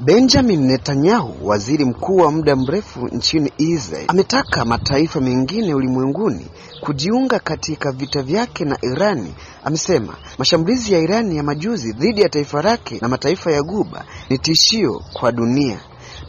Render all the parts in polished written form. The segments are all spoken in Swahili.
Benjamin Netanyahu, waziri mkuu wa muda mrefu nchini Israel, ametaka mataifa mengine ulimwenguni kujiunga katika vita vyake na Irani. Amesema mashambulizi ya Irani ya majuzi dhidi ya taifa lake na mataifa ya Ghuba ni tishio kwa dunia.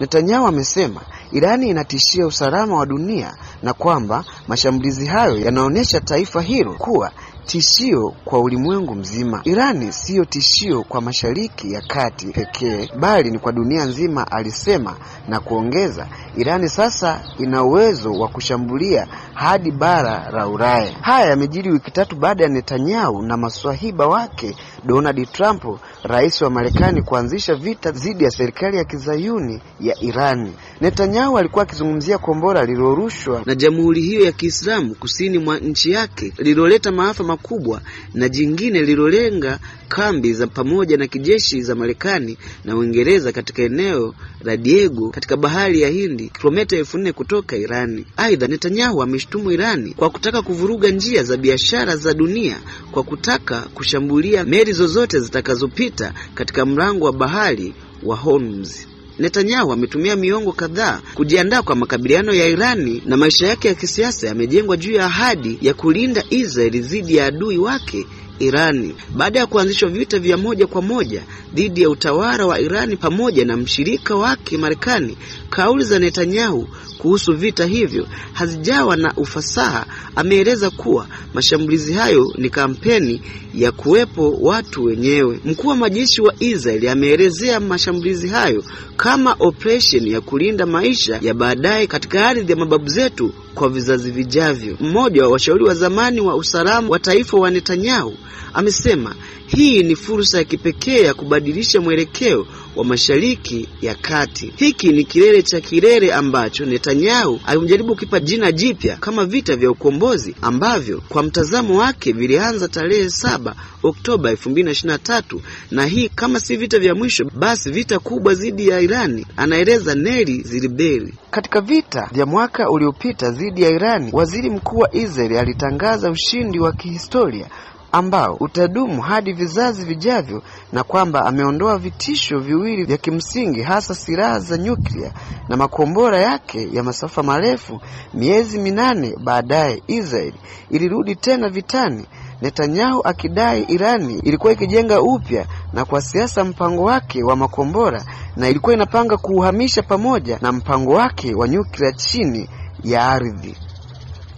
Netanyahu amesema Irani inatishia usalama wa dunia na kwamba mashambulizi hayo yanaonyesha taifa hilo kuwa tishio kwa ulimwengu mzima. Irani siyo tishio kwa Mashariki ya Kati pekee, bali ni kwa dunia nzima, alisema, na kuongeza Irani sasa ina uwezo wa kushambulia hadi bara la Ulaya. Haya yamejiri wiki tatu baada ya Netanyahu na maswahiba wake Donald Trump, rais wa Marekani, kuanzisha vita dhidi ya serikali ya Kizayuni ya Irani. Netanyahu alikuwa akizungumzia kombora lililorushwa na Jamhuri hiyo ya Kiislamu kusini mwa nchi yake lililoleta maafa makubwa, na jingine lililolenga kambi za pamoja na kijeshi za Marekani na Uingereza katika eneo la Diego katika bahari ya Hindi, kilomita 4,000 kutoka Irani. Aidha, Netanyahu ameshtumu Irani kwa kutaka kuvuruga njia za biashara za dunia kwa kutaka kushambulia meli zozote zitakazopita katika mlango wa bahari wa Hormuz. Netanyahu ametumia miongo kadhaa kujiandaa kwa makabiliano ya Irani, na maisha yake ya kisiasa yamejengwa juu ya ahadi ya kulinda Israeli dhidi ya adui wake Irani. Baada ya kuanzishwa vita vya moja kwa moja dhidi ya utawala wa Irani pamoja na mshirika wake Marekani, kauli za Netanyahu kuhusu vita hivyo hazijawa na ufasaha. Ameeleza kuwa mashambulizi hayo ni kampeni ya kuwepo watu wenyewe. Mkuu wa majeshi wa Israeli ameelezea mashambulizi hayo kama operation ya kulinda maisha ya baadaye katika ardhi ya mababu zetu kwa vizazi vijavyo. Mmoja wa washauri wa zamani wa usalama wa taifa wa Netanyahu amesema hii ni fursa ya kipekee ya kubadilisha mwelekeo wa Mashariki ya Kati. Hiki ni kilele ambacho Netanyahu alimjaribu kukipa jina jipya kama vita vya ukombozi, ambavyo kwa mtazamo wake vilianza tarehe 7 Oktoba 2023, na hii kama si vita vya mwisho basi vita kubwa dhidi ya Irani, anaeleza Neri Zilberi. Katika vita vya mwaka uliopita dhidi ya Irani, waziri mkuu wa Israeli alitangaza ushindi wa kihistoria ambao utadumu hadi vizazi vijavyo, na kwamba ameondoa vitisho viwili vya kimsingi, hasa silaha za nyuklia na makombora yake ya masafa marefu. Miezi 8 baadaye, Israeli ilirudi tena vitani, Netanyahu akidai Irani ilikuwa ikijenga upya na kwa siasa mpango wake wa makombora na ilikuwa inapanga kuuhamisha pamoja na mpango wake wa nyuklia chini ya ardhi.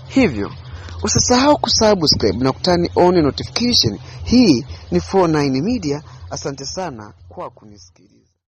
Hivyo usisahau kusubscribe na kutani on notification. Hii ni 49 Media. Asante sana kwa kunisikiliza.